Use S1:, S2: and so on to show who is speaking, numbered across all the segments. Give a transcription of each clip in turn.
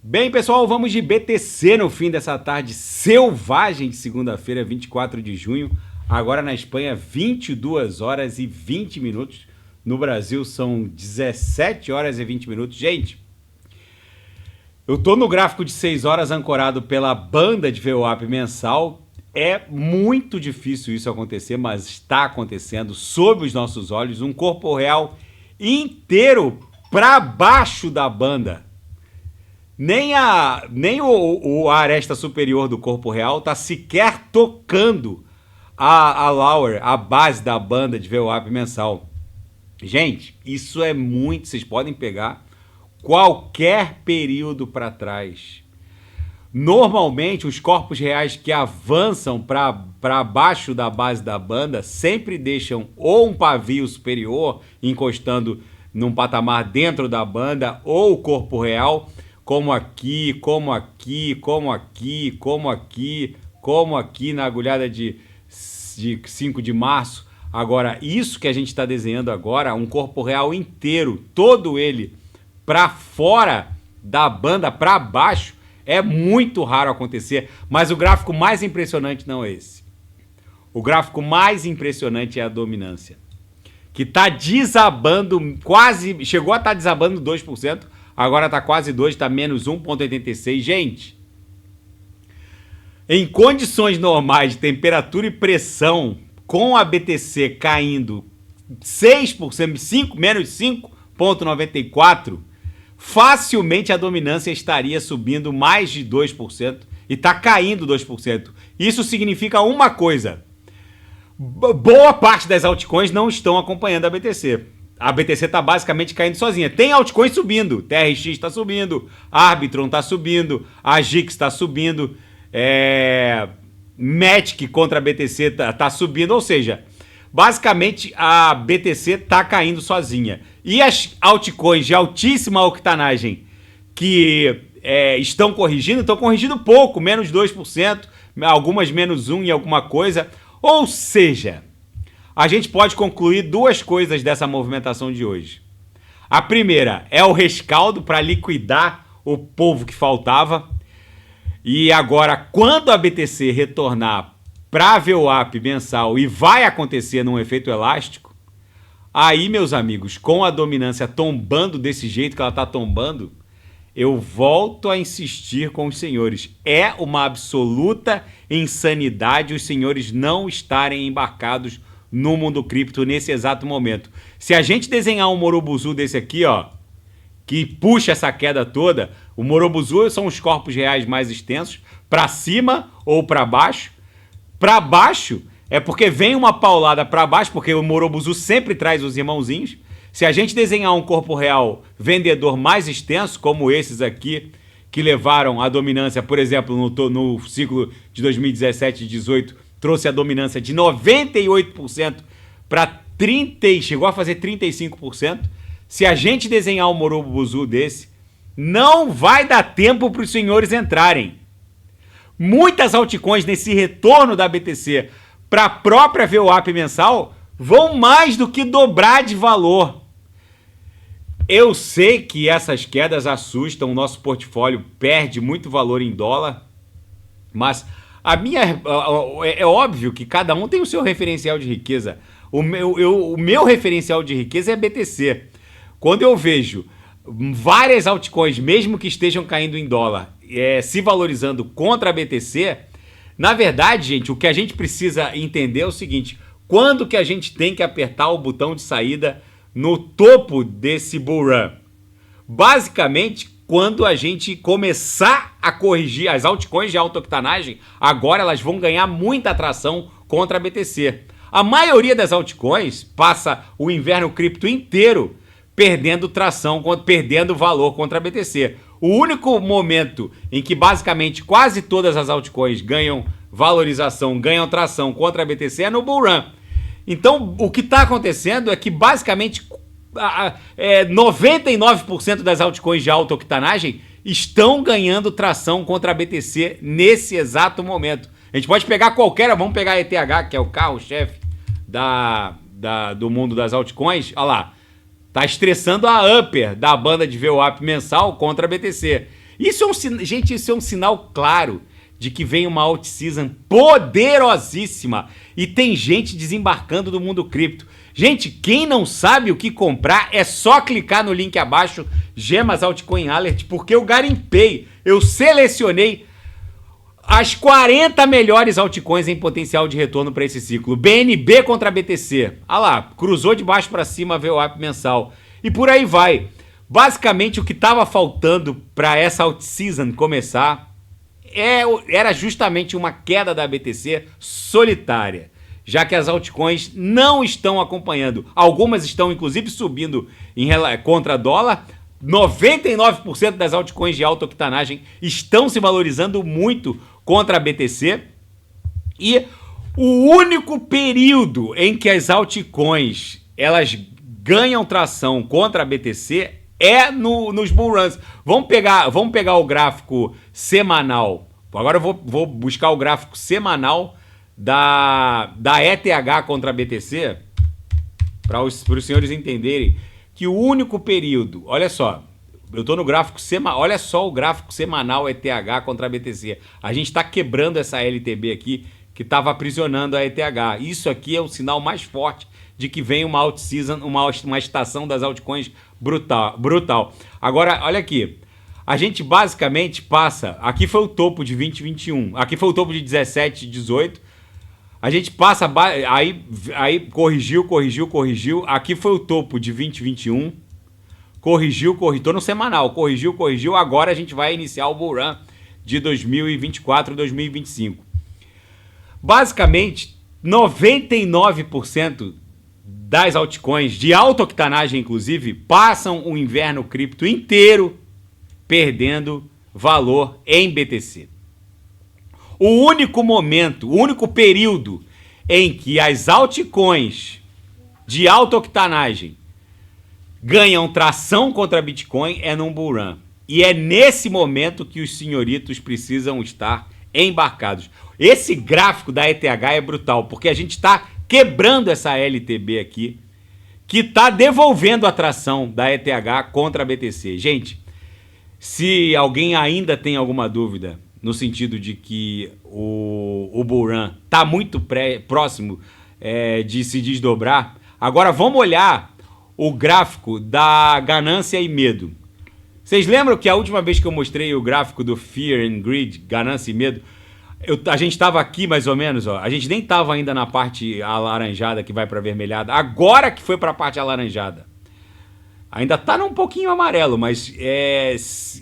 S1: Bem, pessoal, vamos de BTC no fim dessa tarde selvagem de segunda-feira, 24 de junho. Agora na Espanha, 22 horas e 20 minutos. No Brasil são 17 horas e 20 minutos. Gente, eu tô no gráfico de 6 horas ancorado pela banda de VWAP mensal. É muito difícil isso acontecer, mas está acontecendo sob os nossos olhos. Um corpo real inteiro para baixo da banda. Nem a aresta superior do corpo real está sequer tocando a lower, a base da banda de VWAP mensal. Gente, isso é muito... Vocês podem pegar qualquer período para trás. Normalmente, os corpos reais que avançam para baixo da base da banda sempre deixam ou um pavio superior encostando num patamar dentro da banda, ou o corpo real... Como aqui, como aqui, como aqui, como aqui, como aqui na agulhada de 5 de março. Agora, isso que a gente está desenhando agora, um corpo real inteiro, todo ele para fora da banda, para baixo, é muito raro acontecer. Mas o gráfico mais impressionante não é esse. O gráfico mais impressionante é a dominância, que está desabando, quase, chegou a estar desabando 2%. Agora está quase 2, está menos 1,86. Gente, em condições normais de temperatura e pressão, com a BTC caindo 6%, menos 5,94%, facilmente a dominância estaria subindo mais de 2% e está caindo 2%. Isso significa uma coisa: boa parte das altcoins não estão acompanhando a BTC. A BTC está basicamente caindo sozinha. Tem altcoins subindo. TRX está subindo. Arbitrum está subindo. A GIX está subindo. Matic contra a BTC está subindo. Ou seja, basicamente a BTC está caindo sozinha. E as altcoins de altíssima octanagem que estão corrigindo pouco. Menos 2%. Algumas menos 1% e alguma coisa. Ou seja... A gente pode concluir duas coisas dessa movimentação de hoje. A primeira é o rescaldo para liquidar o povo que faltava. E agora, quando a BTC retornar para a VWAP mensal, e vai acontecer num efeito elástico, aí, meus amigos, com a dominância tombando desse jeito que ela está tombando, eu volto a insistir com os senhores. É uma absoluta insanidade os senhores não estarem embarcados no mundo cripto nesse exato momento. Se a gente desenhar um Morobuzu desse aqui, ó, que puxa essa queda toda, o Morobuzu são os corpos reais mais extensos, para cima ou para baixo. Para baixo é porque vem uma paulada para baixo, porque o Morobuzu sempre traz os irmãozinhos. Se a gente desenhar um corpo real vendedor mais extenso, como esses aqui, que levaram a dominância, por exemplo, no ciclo de 2017 e 2018, trouxe a dominância de 98% para 30%, chegou a fazer 35%. Se a gente desenhar um Morobuzu desse, não vai dar tempo para os senhores entrarem. Muitas altcoins nesse retorno da BTC para a própria VWAP mensal vão mais do que dobrar de valor. Eu sei que essas quedas assustam, o nosso portfólio perde muito valor em dólar, mas... é óbvio que cada um tem o seu referencial de riqueza. O meu referencial de riqueza é BTC. Quando eu vejo várias altcoins, mesmo que estejam caindo em dólar, se valorizando contra a BTC, na verdade, gente, o que a gente precisa entender é o seguinte: quando que a gente tem que apertar o botão de saída no topo desse bull run? Basicamente, quando a gente começar a corrigir as altcoins de alta octanagem, agora elas vão ganhar muita atração contra a BTC. A maioria das altcoins passa o inverno cripto inteiro perdendo tração, perdendo valor contra a BTC. O único momento em que basicamente quase todas as altcoins ganham valorização, ganham tração contra a BTC é no bull run. Então, o que está acontecendo é que basicamente 99% das altcoins de alta octanagem estão ganhando tração contra a BTC nesse exato momento. A gente pode pegar qualquer, vamos pegar a ETH, que é o carro-chefe do mundo das altcoins. Olha lá, tá estressando a upper da banda de VWAP mensal contra a BTC. Isso é gente, isso é um sinal claro de que vem uma alt-season poderosíssima e tem gente desembarcando do mundo cripto. Gente, quem não sabe o que comprar, é só clicar no link abaixo, Gemas Altcoin Alert, porque eu garimpei, eu selecionei as 40 melhores altcoins em potencial de retorno para esse ciclo. BNB contra BTC. Ah lá, cruzou de baixo para cima, VWAP mensal. E por aí vai. Basicamente, o que estava faltando para essa alt-season começar era justamente uma queda da BTC solitária, já que as altcoins não estão acompanhando. Algumas estão, inclusive, subindo contra dólar. 99% das altcoins de alta octanagem estão se valorizando muito contra a BTC. E o único período em que as altcoins elas ganham tração contra a BTC é nos bull runs. Vamos pegar o gráfico semanal. Agora eu vou buscar o gráfico semanal da ETH contra a BTC para os senhores entenderem que o único período, olha só, eu estou no gráfico semanal, olha só o gráfico semanal ETH contra a BTC. A gente está quebrando essa LTB aqui que estava aprisionando a ETH. Isso aqui é o sinal mais forte de que vem uma alt-season, uma estação das altcoins brutal. Agora, olha aqui. A gente basicamente passa... Aqui foi o topo de 2021. Aqui foi o topo de 17, 18. A gente passa... Aí corrigiu. Aqui foi o topo de 2021. Corrigiu. Tô no semanal. Corrigiu. Agora a gente vai iniciar o bull run de 2024 e 2025. Basicamente, 99% das altcoins, de alta octanagem inclusive, passam o inverno cripto inteiro perdendo valor em BTC. O único período em que as altcoins de alta octanagem ganham tração contra Bitcoin é num bull run. E é nesse momento que os senhoritos precisam estar embarcados. Esse gráfico da ETH é brutal, porque a gente está quebrando essa LTB aqui, que está devolvendo a tração da ETH contra a BTC. Gente, se alguém ainda tem alguma dúvida no sentido de que o bull run está muito próximo de se desdobrar, agora vamos olhar o gráfico da ganância e medo. Vocês lembram que a última vez que eu mostrei o gráfico do Fear and Greed, ganância e medo, a gente estava aqui mais ou menos, ó, a gente nem estava ainda na parte alaranjada que vai para avermelhada, agora que foi para a parte alaranjada. Ainda está num pouquinho amarelo, mas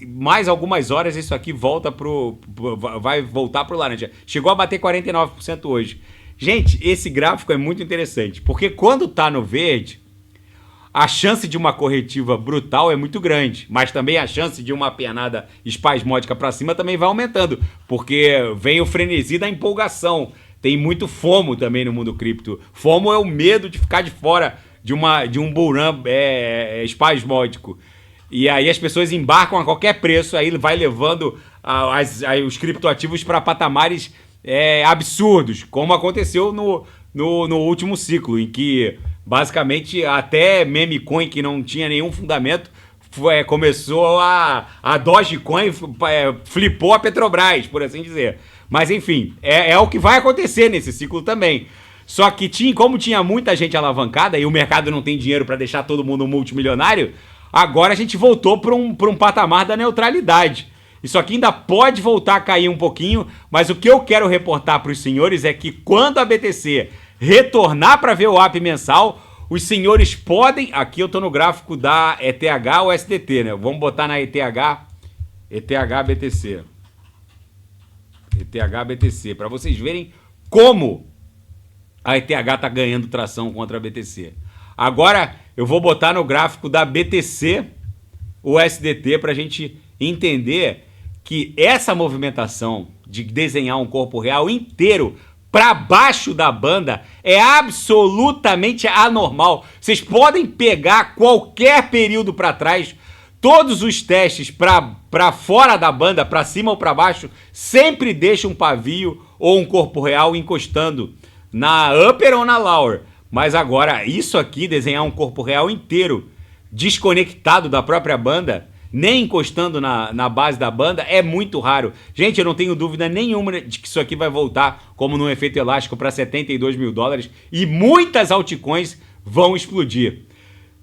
S1: mais algumas horas isso aqui vai voltar para o laranja. Chegou a bater 49% hoje. Gente, esse gráfico é muito interessante, porque quando está no verde, a chance de uma corretiva brutal é muito grande, mas também a chance de uma penada espasmódica para cima também vai aumentando, porque vem o frenesi da empolgação. Tem muito FOMO também no mundo cripto. FOMO é o medo de ficar de fora de um bull run espasmódico. E aí as pessoas embarcam a qualquer preço, aí vai levando os criptoativos para patamares absurdos, como aconteceu no último ciclo, em que basicamente até meme coin que não tinha nenhum fundamento começou a Dogecoin flipou a Petrobras, por assim dizer. Mas enfim, é o que vai acontecer nesse ciclo também. Só que como tinha muita gente alavancada e o mercado não tem dinheiro para deixar todo mundo multimilionário, agora a gente voltou para um patamar da neutralidade. Isso aqui ainda pode voltar a cair um pouquinho, mas o que eu quero reportar para os senhores é que quando a BTC retornar para ver o VWAP mensal, os senhores podem... Aqui eu estou no gráfico da ETH ou SDT, né? Vamos botar na ETH BTC. ETH BTC, para vocês verem como a ETH está ganhando tração contra a BTC. Agora eu vou botar no gráfico da BTC o SDT para a gente entender que essa movimentação de desenhar um corpo real inteiro para baixo da banda é absolutamente anormal. Vocês podem pegar qualquer período para trás, todos os testes para fora da banda, para cima ou para baixo, sempre deixa um pavio ou um corpo real encostando na upper ou na lower. Mas agora, isso aqui, desenhar um corpo real inteiro desconectado da própria banda, nem encostando na base da banda, é muito raro. Gente, eu não tenho dúvida nenhuma de que isso aqui vai voltar como num efeito elástico para $72 mil e muitas altcoins vão explodir.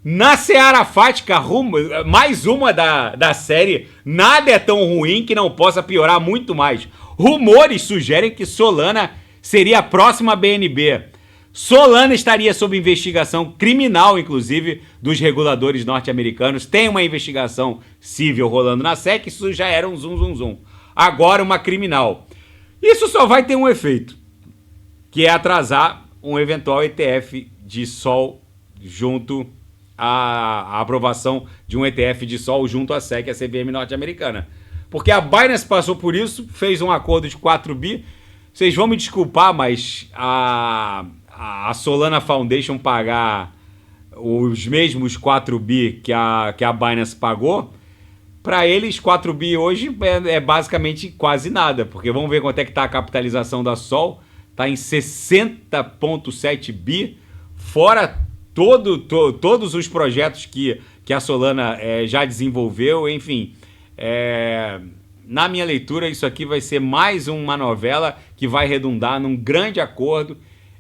S1: Na Seara Fática, mais uma da série, nada é tão ruim que não possa piorar muito mais. Rumores sugerem que Solana seria a próxima BNB. Solana estaria sob investigação criminal, inclusive, dos reguladores norte-americanos. Tem uma investigação civil rolando na SEC, isso já era um zum. Agora uma criminal. Isso só vai ter um efeito, que é atrasar um eventual ETF de Sol junto à aprovação de um ETF de Sol junto à SEC, a CVM norte-americana. Porque a Binance passou por isso, fez um acordo de 4 bi. Vocês vão me desculpar, mas a Solana Foundation pagar os mesmos 4 bi que a Binance pagou, para eles 4 bi hoje é basicamente quase nada, porque vamos ver quanto é que está a capitalização da Sol, está em 60,7 bi, fora todos os projetos que a Solana já desenvolveu, enfim. Na minha leitura, isso aqui vai ser mais uma novela que vai redundar num grande acordo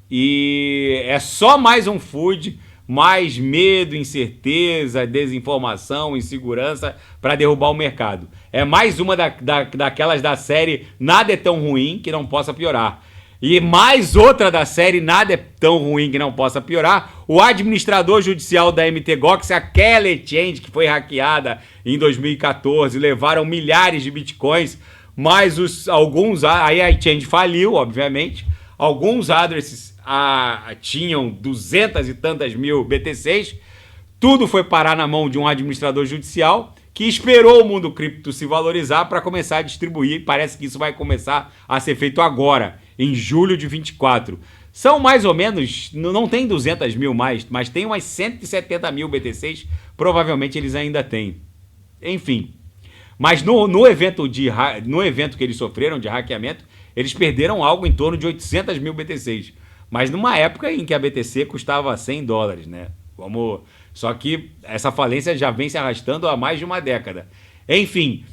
S1: e é só mais um food, mais medo, incerteza, desinformação, insegurança para derrubar o mercado. É mais uma daquelas da série Nada é tão ruim que não possa piorar. E mais outra da série Nada é tão ruim que não possa piorar. O administrador judicial da MTGOX, aquela exchange que foi hackeada em 2014, levaram milhares de bitcoins, mas aí a exchange faliu, obviamente. Alguns addresses tinham 200 e tantas mil BTCs. Tudo foi parar na mão de um administrador judicial que esperou o mundo cripto se valorizar para começar a distribuir. Parece que isso vai começar a ser feito agora, em julho de 24. São mais ou menos, não tem 200 mil mais, mas tem umas 170 mil BTCs, provavelmente eles ainda têm. Enfim, mas no evento que eles sofreram de hackeamento, eles perderam algo em torno de 800 mil BTCs. Mas numa época em que a BTC custava $100, né? Só que essa falência já vem se arrastando há mais de uma década. Enfim,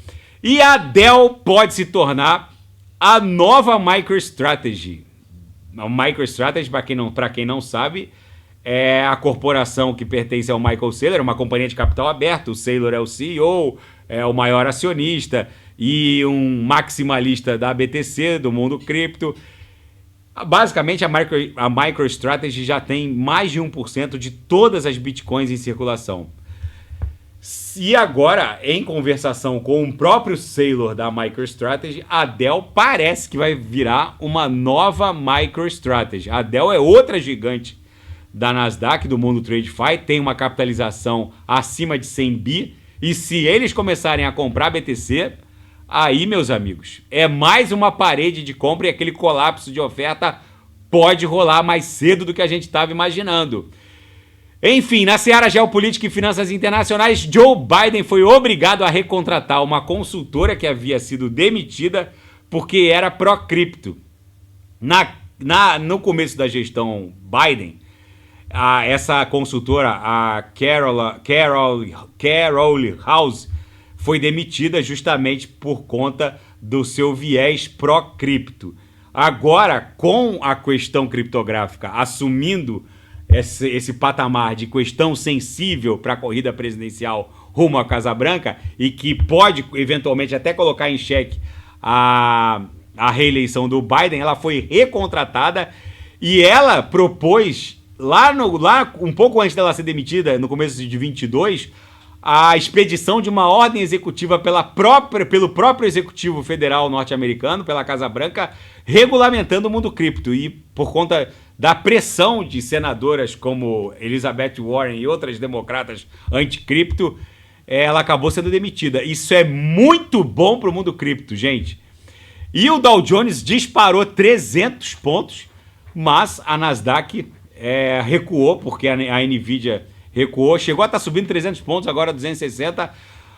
S1: e a Dell pode se tornar a nova MicroStrategy. A MicroStrategy, para quem não sabe, é a corporação que pertence ao Michael Saylor, uma companhia de capital aberto. O Saylor é o CEO, é o maior acionista e um maximalista da BTC, do mundo cripto. Basicamente, a MicroStrategy já tem mais de 1% de todas as bitcoins em circulação. E agora, em conversação com o próprio Saylor da MicroStrategy, a Dell parece que vai virar uma nova MicroStrategy. A Dell é outra gigante da Nasdaq, do mundo TradeFi, tem uma capitalização acima de 100 bi, e se eles começarem a comprar BTC, aí, meus amigos, é mais uma parede de compra e aquele colapso de oferta pode rolar mais cedo do que a gente estava imaginando. Enfim, na seara geopolítica e finanças internacionais, Joe Biden foi obrigado a recontratar uma consultora que havia sido demitida porque era pró-cripto. No começo da gestão Biden, essa consultora, a Carol House, foi demitida justamente por conta do seu viés pró-cripto. Agora, com a questão criptográfica assumindo esse patamar de questão sensível para a corrida presidencial rumo à Casa Branca e que pode eventualmente até colocar em xeque a reeleição do Biden, ela foi recontratada e ela propôs, lá um pouco antes dela ser demitida, no começo de 22, a expedição de uma ordem executiva pelo próprio executivo federal norte-americano, pela Casa Branca, regulamentando o mundo cripto. E por conta da pressão de senadoras como Elizabeth Warren e outras democratas anticripto, ela acabou sendo demitida. Isso é muito bom para o mundo cripto, gente. E o Dow Jones disparou 300 pontos, mas a Nasdaq recuou, porque a Nvidia recuou, chegou a estar subindo 300 pontos, agora 260.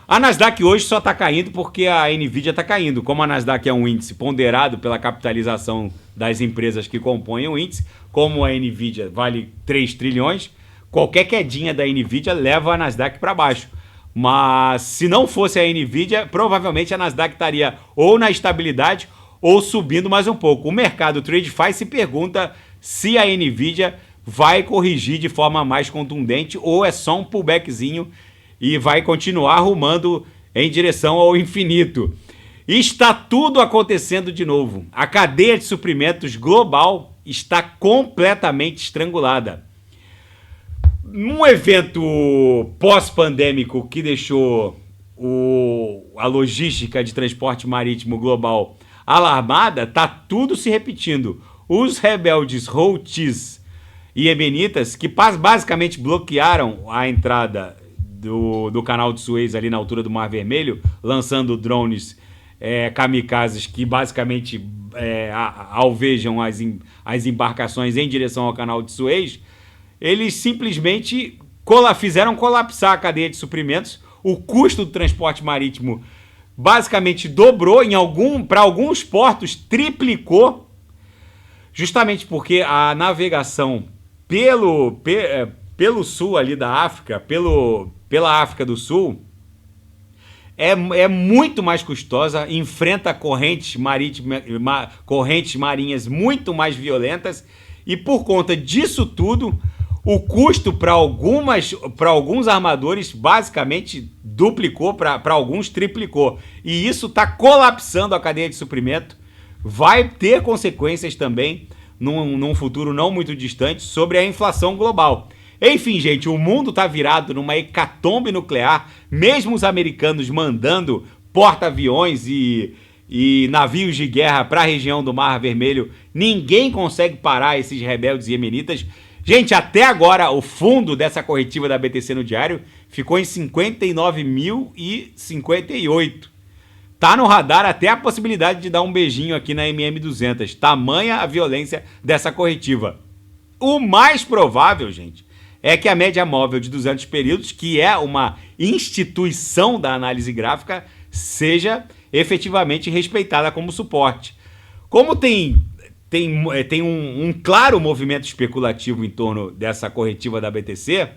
S1: A Nasdaq hoje só está caindo porque a Nvidia está caindo. Como a Nasdaq é um índice ponderado pela capitalização das empresas que compõem o índice, como a Nvidia vale 3 trilhões, qualquer quedinha da Nvidia leva a Nasdaq para baixo. Mas se não fosse a Nvidia, provavelmente a Nasdaq estaria ou na estabilidade ou subindo mais um pouco. O mercado TradeFi se pergunta se a Nvidia vai corrigir de forma mais contundente ou é só um pullbackzinho e vai continuar arrumando em direção ao infinito. Está tudo acontecendo de novo. A cadeia de suprimentos global está completamente estrangulada. Num evento pós-pandêmico que deixou a logística de transporte marítimo global alarmada, está tudo se repetindo. Os rebeldes Houthis e Iemenitas, que basicamente bloquearam a entrada do canal de Suez ali na altura do Mar Vermelho, lançando drones kamikazes que basicamente alvejam as embarcações em direção ao canal de Suez, eles simplesmente fizeram colapsar a cadeia de suprimentos. O custo do transporte marítimo basicamente dobrou, para alguns portos triplicou, justamente porque a navegação pelo sul ali da África, pela África do Sul, é muito mais custosa, enfrenta correntes marinhas muito mais violentas, e por conta disso tudo, o custo para alguns armadores basicamente duplicou, para alguns triplicou. E isso está colapsando a cadeia de suprimento. Vai ter consequências também num futuro não muito distante sobre a inflação global. Enfim, gente, o mundo está virado numa hecatombe nuclear, mesmo os americanos mandando porta-aviões e navios de guerra para a região do Mar Vermelho, ninguém consegue parar esses rebeldes iemenitas. Gente, até agora o fundo dessa corretiva da BTC no diário ficou em 59.058. Tá no radar até a possibilidade de dar um beijinho aqui na MM200. Tamanha a violência dessa corretiva. O mais provável, gente, é que a média móvel de 200 períodos, que é uma instituição da análise gráfica, seja efetivamente respeitada como suporte. Como tem um claro movimento especulativo em torno dessa corretiva da BTC,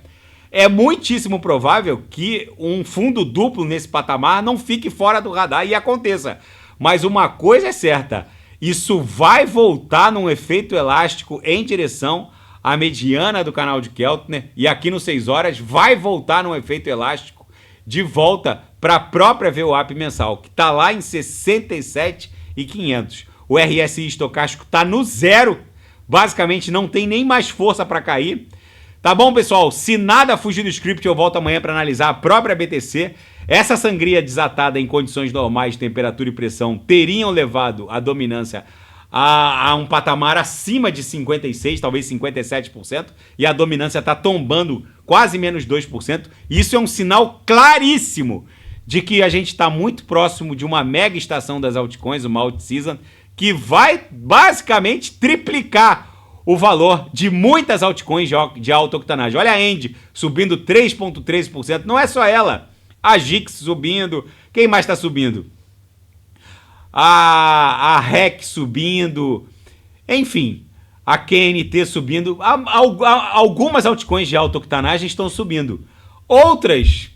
S1: é muitíssimo provável que um fundo duplo nesse patamar não fique fora do radar e aconteça. Mas uma coisa é certa, isso vai voltar num efeito elástico em direção à mediana do canal de Keltner, e aqui no 6 horas vai voltar num efeito elástico de volta para a própria VWAP mensal, que está lá em 67.500. O RSI estocástico está no zero, basicamente não tem nem mais força para cair. Tá bom, pessoal? Se nada fugir do script, eu volto amanhã para analisar a própria BTC. Essa sangria desatada em condições normais de temperatura e pressão teriam levado a dominância a um patamar acima de 56%, talvez 57%, e a dominância está tombando quase menos 2%. Isso é um sinal claríssimo de que a gente está muito próximo de uma mega estação das altcoins, uma alt season, que vai basicamente triplicar o valor de muitas altcoins de alta octanagem. Olha a End subindo 3,13%, não é só ela. A GIX subindo, quem mais está subindo? A REC subindo, enfim, a QNT subindo. Algumas altcoins de alta octanagem estão subindo. Outras,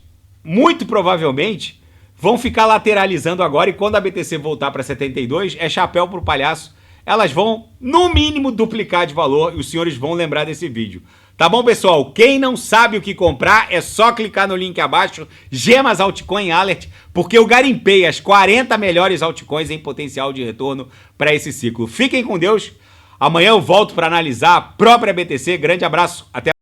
S1: muito provavelmente, vão ficar lateralizando agora, e quando a BTC voltar para 72, é chapéu pro palhaço. Elas vão, no mínimo, duplicar de valor, e os senhores vão lembrar desse vídeo. Tá bom, pessoal? Quem não sabe o que comprar, é só clicar no link abaixo, Gemas Altcoin Alert, porque eu garimpei as 40 melhores altcoins em potencial de retorno para esse ciclo. Fiquem com Deus. Amanhã eu volto para analisar a própria BTC. Grande abraço. Até